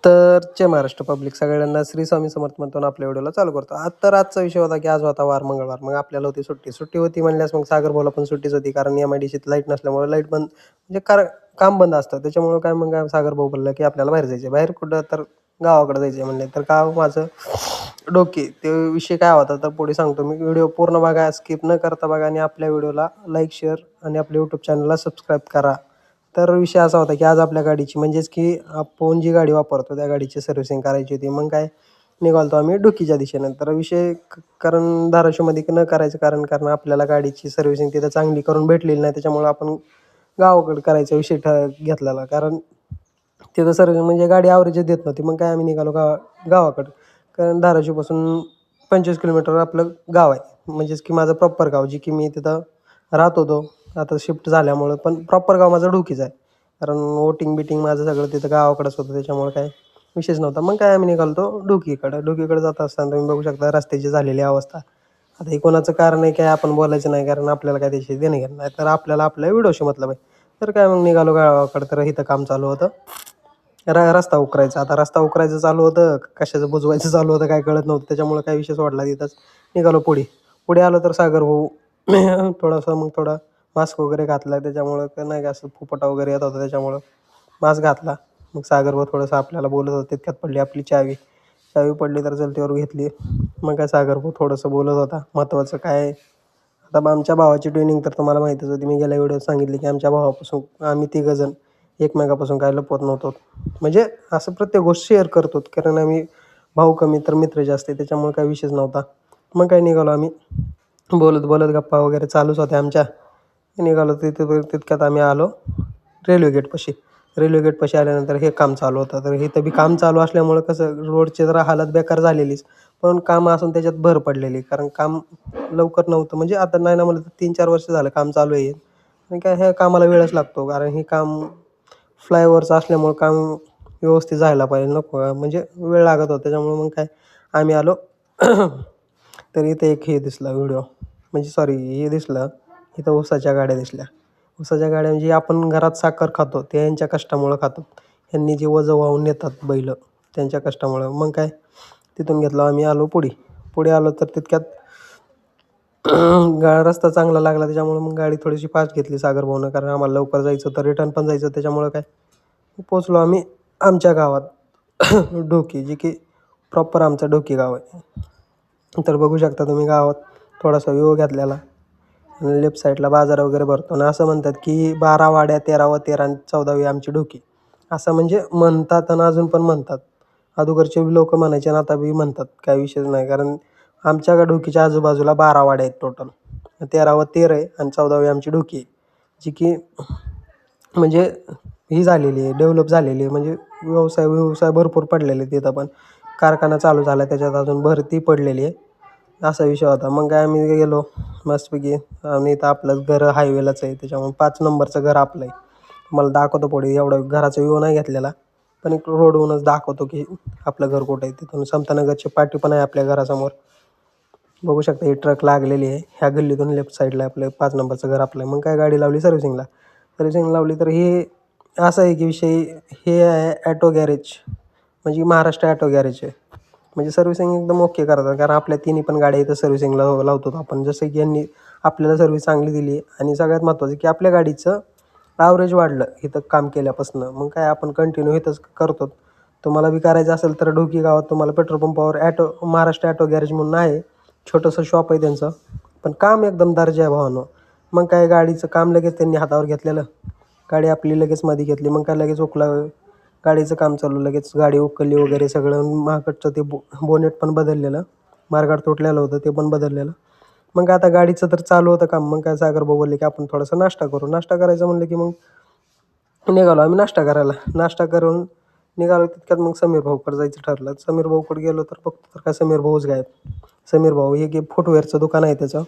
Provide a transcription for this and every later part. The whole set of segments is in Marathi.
तर जय महाराष्ट्र पब्लिक सगळ्यांना श्री स्वामी समर्थ म्हणतो आणि आपल्या व्हिडिओला चालू करतो. आजचा विषय होता की आज होता वार मंगळवार. मग आपल्याला होती सुट्टी होती म्हणल्यास मग सागर भाऊला पण सुट्टीच होती, कारण MIDCत लाईट नसल्यामुळे लाईट बंद म्हणजे काम बंद असतं. त्याच्यामुळं काय मग सागर भाऊ बोलला की आपल्याला बाहेर जायचं बाहेर कुठं तर गावाकडे जायचं म्हणले. तर गाव माझं डोके. ते विषय काय होता तर पुढे सांगतो मी. व्हिडिओ पूर्ण बघा, स्किप न करता बघा आणि आपल्या व्हिडिओला लाईक, शेअर आणि आपल्या यूट्यूब चॅनलला सबस्क्राईब करा. तर विषय असा होता की आज आपल्या गाडीची म्हणजेच की आपण जी गाडी वापरतो त्या गाडीची सर्व्हिसिंग करायची होती. मग काय निघालो आम्ही डुकीच्या दिशेनं. तर विषय कारण धाराशिवमध्ये न करायचं कारण आपल्याला गाडीची सर्व्हिसिंग तिथं चांगली करून भेटलेली नाही. त्याच्यामुळं आपण गावाकडे करायचा विषय घेतलेला. कारण तिथं सर्व्हिसिंग म्हणजे गाडी ॲव्हरेजच देत नव्हती. मग काय आम्ही निघालो गावाकडं. कारण धाराशिवपासून 25 किलोमीटर आपलं गाव आहे. म्हणजेच की माझं प्रॉपर गाव, जी की मी तिथं राहत होतो. आता शिफ्ट झाल्यामुळं, पण प्रॉपर गाव माझं डुकीच आहे. कारण वोटिंग माझं सगळं तिथं गावाकडेच होतं, त्याच्यामुळे काय विषयच नव्हता. मग काय आम्ही निघालो डुकीकडे जात असताना तुम्ही बघू शकता रस्त्याची झालेली अवस्था. आता हे कोणाचं कारण आहे काय आपण बोलायचं नाही, कारण आपल्याला काय त्याची देणं घेणं नाही. तर आपल्याला आपल्या व्हिडिओशी मतलब आहे. तर काय मग निघालो गावाकडं. तर इथं काम चालू होतं रस्ता उकरायचा. आता रस्ता उकरायचं चालू होतं, कशाचं बुजवायचं चालू होतं काय कळत नव्हतं. त्याच्यामुळे काय विषय सोडला तिथंच. निघालो पुढे आलो तर सागर भाऊ थोडा मास्क वगैरे घातला. त्याच्यामुळं काय नाही का असं फुफटा वगैरे येत होता, त्याच्यामुळं मास्क घातला. मग सागर भाऊ थोडंसं आपल्याला बोलत होते. तितक्यात पडली आपली चावी पडली तर चलतीवर घेतली. मग काय सागर भाऊ थोडंसं बोलत होता. महत्त्वाचं काय आता आमच्या भावाची ट्रेनिंग तर तुम्हाला माहितीच होती. मी गेल्या व्हिडिओत सांगितली की आमच्या भावापासून आम्ही तिघंजण एकमेकापासून काय लपवत नव्हतो. म्हणजे असं प्रत्येक गोष्ट शेअर करतो, कारण आम्ही भाऊ कमी तर मित्र जास्त आहे, त्याच्यामुळे काही विषयच नव्हता. मग काय निघालो आम्ही बोलत गप्पा वगैरे चालूच होत्या आमच्या. निघालो तितक्यात आम्ही आलो रेल्वे गेटपाशी आल्यानंतर हे काम चालू होतं. तर इथं बी काम चालू असल्यामुळं कसं रोडची जरा हालत बेकार झालेलीच, पण काम असून त्याच्यात भर पडलेली. कारण काम लवकर नव्हतं, म्हणजे आता नाही ना म्हणलं तर 3-4 वर्ष झालं काम चालू आहे. आणि काय ह्या कामाला वेळच लागतो, कारण हे काम फ्लायओव्हरचं असल्यामुळं काम व्यवस्थित जायला पाहिजे. नको म्हणजे वेळ लागत होता. त्याच्यामुळे मग काय आम्ही आलो. तर इथं एक हे दिसला व्हिडिओ, म्हणजे सॉरी हे दिसलं इथं ऊसाच्या गाड्या दिसल्या. ऊसाच्या गाड्या म्हणजे आपण घरात साखर खातो ते यांच्या कष्टामुळं खातो. ह्यांनी जे वजं वाहून नेतात बैल, त्यांच्या कष्टामुळं. मग काय तिथून घेतलं आम्ही आलो पुढे आलो तर तितक्यात रस्ता चांगला लागला. त्याच्यामुळं मग गाडी थोडीशी फास्ट घेतली सागर भाऊनं, कारण आम्हाला लवकर जायचं होतं, रिटर्न पण जायचं. त्याच्यामुळं काय पोचलो आम्ही आमच्या गावात डोकी, जी की प्रॉपर आमचं डोकी गाव आहे. तर बघू शकता तुम्ही गावात थोडासा व्ह्यू घेतलेला. आणि लेफ्ट साईडला बाजार वगैरे भरतो. आणि असं म्हणतात की 12 वाड्या 13वा 13 आणि 14वी आमची डोकी, असं म्हणजे म्हणतात आणि अजून पण म्हणतात. अगोदरचे लोक म्हणायचे आणि आता बी म्हणतात, काही विषयच नाही. कारण आमच्या डोकीच्या आजूबाजूला 12 वाड्या आहेत टोटल. 13वा 13 आहे आणि 14वी आमची डोकी आहे, जी की म्हणजे ही झालेली आहे, डेव्हलप झालेली आहे. म्हणजे व्यवसाय भरपूर पडलेले आहेत तिथं, पण कारखाना चालू झाला आहे, त्याच्यात अजून भरती पडलेली आहे. असा विषय होता. मग काय आम्ही गेलो मस्तपैकी. आणि इथं आपलं घर हायवेलाच आहे, त्याच्यामुळे 5 नंबरचं घर आपलं आहे. मला दाखवतो पुढे, एवढा घराचा व्ह्यू नाही घेतलेला, पण एक रोडवरूनच दाखवतो की आपलं घर कुठं आहे. तिथून समतानगरची पाटी पण आहे आपल्या घरासमोर. बघू शकता ही ट्रक लागलेली आहे. ह्या गल्लीतून लेफ्ट साईडला आपलं 5 नंबरचं घर आपलं आहे. मग काय गाडी लावली सर्व्हिसिंग लावली. तर हे असं आहे की विषय हे आहे ॲटो गॅरेज, म्हणजे महाराष्ट्र ॲटो गॅरेज आहे. म्हणजे सर्व्हिसिंग एकदम ओके करतात, कारण आपल्या तिन्ही पण गाड्या इथं सर्व्हिसिंगला लावतो आपण. जसं की यांनी आपल्याला सर्व्हिस चांगली दिली. आणि सगळ्यात महत्त्वाचं की आपल्या गाडीचं ॲव्हरेज वाढलं इथं काम केल्यापासून. मग काय आपण कंटिन्यू इथंच करतो. तुम्हाला बी करायचं असेल तर डोकी गावात तुम्हाला पेट्रोल पंपावर महाराष्ट्र ॲटो गॅरेज म्हणून आहे, छोटंसं शॉप आहे त्यांचं, पण काम एकदम दर्जा आहे भावानं. मग काय गाडीचं काम लगेच त्यांनी हातावर घेतलेलं, गाडी आपली लगेच मध्ये घेतली. मग काय लगेच गाडीचं काम चालू, लगेच गाडी उकलली वगैरे सगळं. मागचं ते बोनेट पण बदललेलं, मार्गाड तुटलेलं होतं ते पण बदललेलं. मग आता गाडीचं तर चालू होतं काम. मग काय सागर भाऊ बोलले की आपण थोडासा नाश्ता करू. नाश्ता करायचं म्हणलं की मग निघालो आम्ही नाश्ता करून निघालो. तितक्यात मग समीर भाऊकडे जायचं ठरलं. समीर भाऊकडे गेलो तर बघतो तर काय समीर भाऊच गायब. समीर भाऊ हे फुटवेअरचं दुकान आहे त्याचं,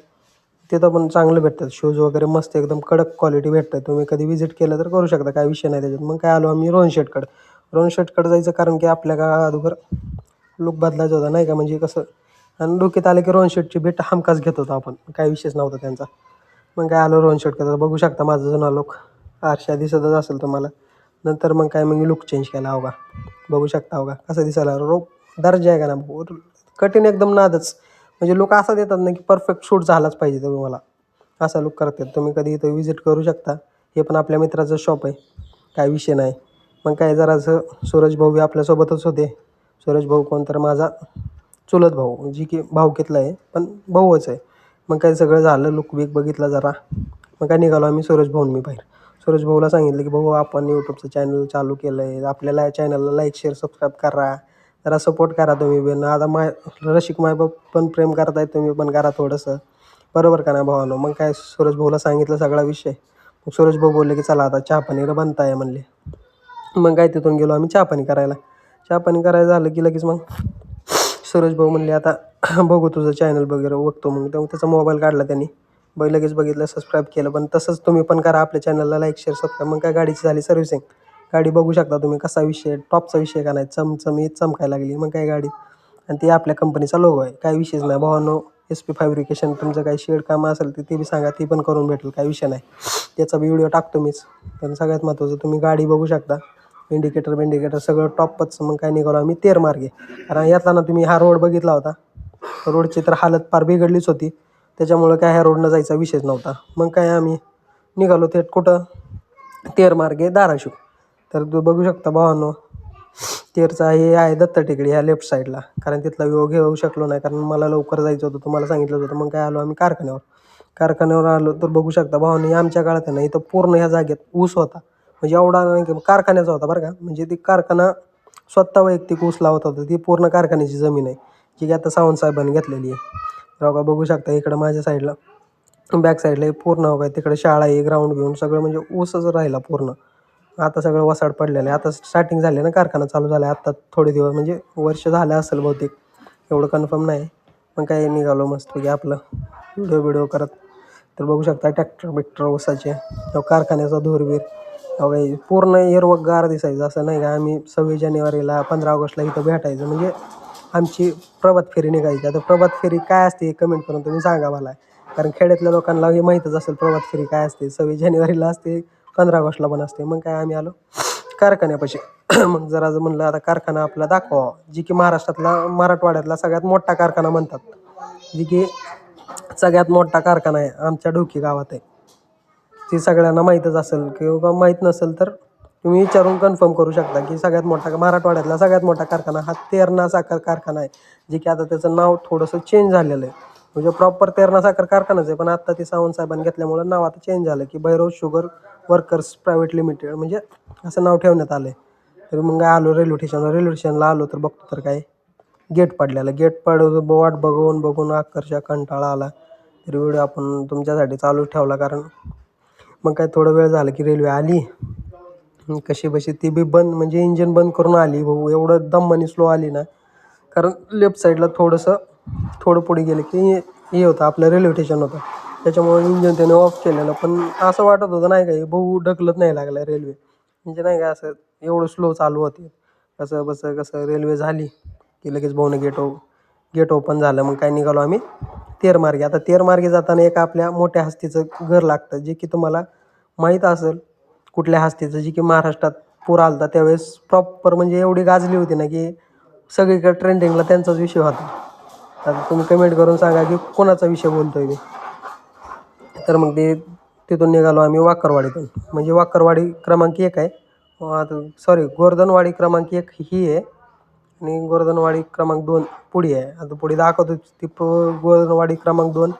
तिथं पण चांगलं भेटतात शूज वगैरे, मस्त एकदम कडक क्वालिटी भेटतात. तुम्ही कधी विजिट केलं तर करू शकता, काय विषय नाही त्याच्यात. मग काय आलो आम्ही रोहन शेटकडे जायचं, कारण की आपल्या अगोदर लुक बदलायचा होता नाही का, म्हणजे कसं. आणि डोक्यात आलं की रोहन शेटची भेट हमखास घेत होतो आपण, काही विषयच नव्हता त्यांचा. मग काय आलो रोहन शेटकडे. बघू शकता माझं जुना लोक आरशा दिसतच असेल तुम्हाला. नंतर मग काय मग लुक चेंज केला हो का, बघू शकता हो का कसं दिसायला दर्जा आहे का ना, कठीण एकदम नादच. म्हणजे लोक असं देतात ना की परफेक्ट शूट झालाच पाहिजे तुम्हाला, असा लुक करतात. तुम्ही कधी इथं विजिट करू शकता. हे पण आपल्या मित्राचं शॉप आहे, काय विषय नाही. मग काय जरासं सूरज भाऊ बी आपल्यासोबतच होते. सूरज भाऊ कोण तर माझा चुलत भाऊ, जी की भाऊकीतला आहे पण भाऊच आहे. मग काय सगळं झालं, लुक बिक बघितला जरा. मग काय निघालो आम्ही सूरज भाऊन मी बाहेर. सूरज भाऊला सांगितलं की भाऊ आपण यूट्यूबचं चॅनल चालू केलं आहे, आपल्याला या चॅनलला लाईक शेअर सबस्क्राईब करा, जरा सपोर्ट करा तुम्ही बी. आता रसिक मायबाप पण प्रेम करताय, तुम्ही पण करा थोडंसं, बरोबर का नाही भावानं. मग काय सूरज भाऊला सांगितलं सगळा विषय. मग सूरज भाऊ बोलले की चला आता चहा पाणी बनताय म्हणले. मग काय तिथून गेलो आम्ही चहा पाणी करायला. चहा पाणी करायला झालं की लगेच मग सूरज भाऊ म्हणले आता बघू तुझं चॅनल वगैरे बघतो. मग तेव्हा त्याचा मोबाईल काढला त्यांनी, लगेच बघितलं, सबस्क्राईब केलं. पण तसंच तुम्ही पण करा आपल्या चॅनलला लाईक शेअर सबस्क्राईब. मग काय गाडीची झाली सर्व्हिसिंग. गाडी बघू शकता तुम्ही कसा विषय, टॉपचा विषय का नाही, चमचमीत चमकायला लागली. मग काय गाडी, आणि ते आपल्या कंपनीचा लोगो आहे, काय विषयच नाही भावानो. SP फॅब्रिकेशन, तुमचं काही शेड कामं असेल तर ते बी सांगा, ती पण करून भेटेल, काय विषय नाही. त्याचा बी व्हिडिओ टाकतो मीच. पण सगळ्यात महत्त्वाचं तुम्ही गाडी बघू शकता, इंडिकेटर सगळं टॉपच. मग काय निघालो आम्ही तेर मार्गे. कारण येताना तुम्ही हा रोड बघितला होता, रोडची तर हालत फार बिघडलीच होती. त्याच्यामुळं काय ह्या रोडनं जायचा विषयच नव्हता. मग काय आम्ही निघालो थेट कुठं, तेर मार्गे धाराशिव. तर तू बघू शकता भावांनो, तेरचा हे आहे दत्त टेकडी ह्या लेफ्ट साईडला. कारण तिथला व्ह्यू घेऊ शकलो नाही, कारण मला लवकर जायचं होतं, तुम्हाला सांगितलं होतं. मग काय आलो आम्ही कारखान्यावर आलो. तर बघू शकता भावांनो, आमच्या काळात आहे ना इथं पूर्ण ह्या जागेत ऊस होता. म्हणजे एवढा नाही की कारखान्याचा होता बरं का, म्हणजे ती कारखाना स्वतः वैयक्तिक ऊस लावत होतं. ती पूर्ण कारखान्याची जमीन आहे, जी की आता सावंतसाहेबांनी घेतलेली आहे. बघा बघू शकता इकडं माझ्या साईडला, बॅक साईडला पूर्ण हो काय, तिकडे शाळा आहे, ग्राउंड घेऊन सगळं म्हणजे ऊसच राहिला पूर्ण. आता सगळं वसाड पडलेलं आहे. आता स्टार्टिंग झाले ना, कारखाना चालू झाला आहे आत्ता थोडे दिवस, म्हणजे वर्ष झालं असेल बहुतेक, एवढं कन्फर्म नाही. मग काय निघालो मस्तपैकी आपलं व्हिडिओ करत. तर बघू शकता ट्रॅक्टर बिक्टर ऊसाचे, कारखान्याचा धूरबीर पूर्ण हिरवंगार दिसायचं. असं नाही का, आम्ही 26 जानेवारीला 15 ऑगस्टला इथं भेटायचं. म्हणजे आमची प्रभात फेरी निघायची. आता प्रभात फेरी काय असते कमेंट करून तुम्ही सांगा मला, कारण खेड्यातल्या लोकांना हे माहीतच असेल प्रभात फेरी काय असते. 26 जानेवारीला असते, 15 ऑगस्टला पण असते. मग काय आम्ही आलो कारखान्यापाशी. मग जरा म्हणलं आता कारखाना आपला दाखवा, जी की महाराष्ट्रातला, मराठवाड्यातला सगळ्यात मोठा कारखाना म्हणतात, जी की सगळ्यात मोठा कारखाना आहे आमच्या ढोकी गावात आहे. ती सगळ्यांना माहीतच असेल, किंवा माहीत नसेल तर तुम्ही विचारून कन्फर्म करू शकता की सगळ्यात मोठा, मराठवाड्यातला सगळ्यात मोठा कारखाना हा तेरणा साखर कारखाना आहे. जे की आता त्याचं नाव थोडंसं चेंज झालेलं आहे. म्हणजे प्रॉपर तेरणा साखर कारखानाच आहे, पण आता ते सावंतसाहेबांनी घेतल्यामुळं नाव आता चेंज झालं की Bhairav sugar workers private limited, म्हणजे असं नाव ठेवण्यात आलं आहे. तर मग आलो रेल्वे स्टेशनला आलो. तर बघतो तर काय गेट पडलेलं, गेट वाट बघून अक्षरशः कंटाळा आला. तर व्हिडिओ आपण तुमच्यासाठी चालू ठेवला. कारण मग काय थोडा वेळ झाला की रेल्वे आली, कशी बशी ती बी बंद, म्हणजे इंजिन बंद करून आली भाऊ. एवढं दमाने स्लो आली ना, कारण लेफ्ट साईडला थोडं पुढे गेलं की हे होतं आपलं रेल्वे स्टेशन होतं. त्याच्यामुळे इंजिन त्याने ऑफ केलेलं. पण असं वाटत होतं नाही का भाऊ ढकलत नाही लागला रेल्वे, म्हणजे नाही का असं एवढं स्लो चालू होते. कसं रेल्वे झाली की लगेच भाऊनं गेट ओपन झालं. मग काय निघालो आम्ही तेरमार्गे. आता तेरमार्गे जाताना एक आपल्या मोठ्या हस्तीचं घर लागतं, जे की तुम्हाला माहीत असेल कुठल्या हस्तीचं, जी की महाराष्ट्रात पूर आला होता त्यावेळेस प्रॉपर म्हणजे एवढी गाजली होती ना की सगळीकडे ट्रेंडिंगला त्यांचाच विषय होता. आता तुम्ही कमेंट करून सांगा की कोणाचा विषय बोलतोय मी. तर मग तिथून निघालो आम्ही वाकरवाडीतून, म्हणजे वाकरवाडी क्रमांक 1 आहे. आता सॉरी, गोर्धनवाडी क्रमांक 1 ही आहे, आणि गोर्धनवाडी क्रमांक 2 पुढे आहे. आता पुढे दाखवतो ती गोर्धनवाडी क्रमांक 2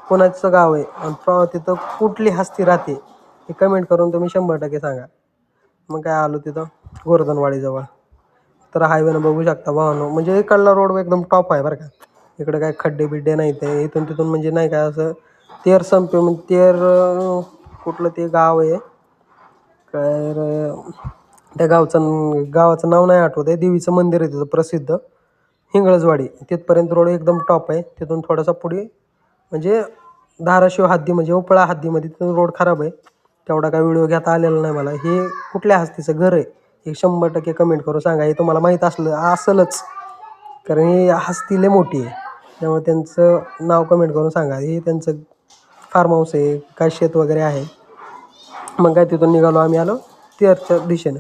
कोणाचं गाव आहे, आणि तिथं कुठली हस्ती राहते हे कमेंट करून तुम्ही 100% सांगा. मग काय आलो तिथं गोर्धनवाडीजवळ. तर हायवेनं बघू शकता भावानो, म्हणजे इकडला रोड एकदम टॉप आहे बरं का. इकडे काय खड्डे बिड्डे नाही ते, इथून तिथून म्हणजे नाही काय असं तेर संपे, म्हणजे कुठलं ते गाव आहे काय त्या गावाचं नाव नाही आठवत आहे. देवीचं मंदिर आहे तिथं प्रसिद्ध, हिंगळजवाडी. तिथपर्यंत रोड एकदम टॉप आहे. तिथून थोडासा पुढे म्हणजे धाराशिव हद्दी, म्हणजे उपळा हद्दीमध्ये तिथून रोड खराब आहे. तेवढा काय व्हिडिओ घेता आलेला नाही मला. हे कुठल्या हस्तीचं घर आहे हे 100% कमेंट करून सांगा. हे तुम्हाला माहीत असेलच, कारण ही हस्ती लय मोठी आहे. त्यामुळे त्यांचं नाव कमेंट करून सांगा. हे त्यांचं फार्म हाऊस आहे, काय शेत वगैरे आहे. मग काय तिथून निघालो आम्ही, आलो तेरच्या दिशेनं.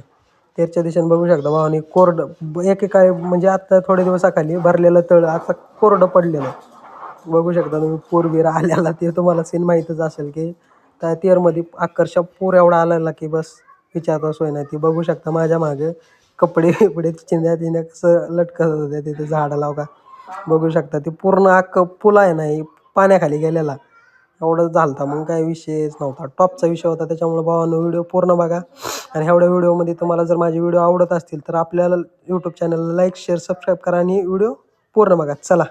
तेरच्या दिशेने बघू शकता भावानी कोरडं एकेकाळी म्हणजे आत्ता थोडे दिवस खाली भरलेलं तळ आता कोरडं पडलेलं आहे. बघू शकता तुम्ही पूर आलेला ते तुम्हाला सीन माहीतच असेल की त्या तेरमध्ये अक्षरशः पूर एवढा आलेला की बस विचारता सोय नाही. ती बघू शकता माझ्या मागे कपडे बिपडे चिंध्या चिंध्या कसं लटकत होत्या तिथे झाडाला का बघू शकता. ते पूर्ण अख्खं पूल आहे ना पाण्याखाली गेलेला एवढंच झालं होता. मग काय विषयच नव्हता, टॉपचा विषय होता. त्याच्यामुळे भावानं व्हिडिओ पूर्ण बघा. आणि एवढ्या व्हिडिओमध्ये तुम्हाला जर माझे व्हिडिओ आवडत असतील तर आपल्याला यूट्यूब चॅनलला लाईक शेअर सबस्क्राईब करा आणि व्हिडिओ पूर्ण बघा. चला.